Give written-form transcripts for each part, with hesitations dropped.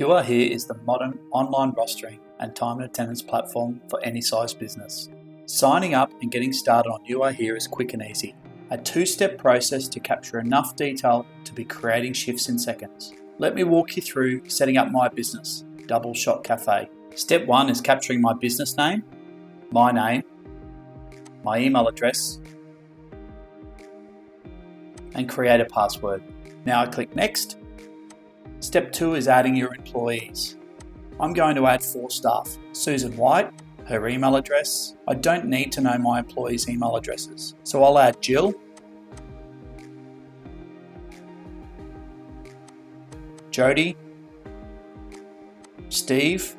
Urhere is the modern online rostering and time and attendance platform for any size business. Signing up and getting started on Urhere is quick and easy. A two-step process to capture enough detail to be creating shifts in seconds. Let me walk you through setting up my business, Double Shot Cafe. Step 1 is capturing my business name, my email address, and create a password. Now I click Next. Step 2 is adding your employees. I'm going to add 4 staff. Susan White, her email address. I don't need to know my employees' email addresses, so I'll add Jill, Jody, Steve.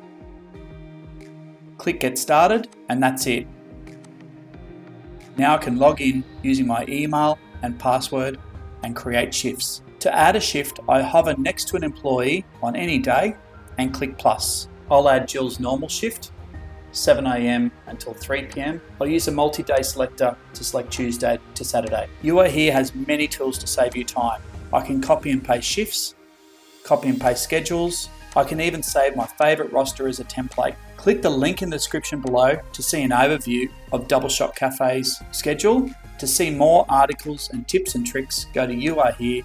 Click Get Started, and that's it. Now I can log in using my email and password and create shifts. To add a shift, I hover next to an employee on any day and click plus. I'll add Jill's normal shift, 7 AM until 3 PM. I'll use a multi-day selector to select Tuesday to Saturday. Urhere has many tools to save you time. I can copy and paste shifts, copy and paste schedules. I can even save my favourite roster as a template. Click the link in the description below to see an overview of Double Shot Cafe's schedule. To see more articles and tips and tricks, go to urhere.com.au.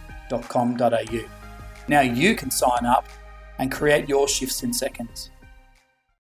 Now you can sign up and create your shifts in seconds.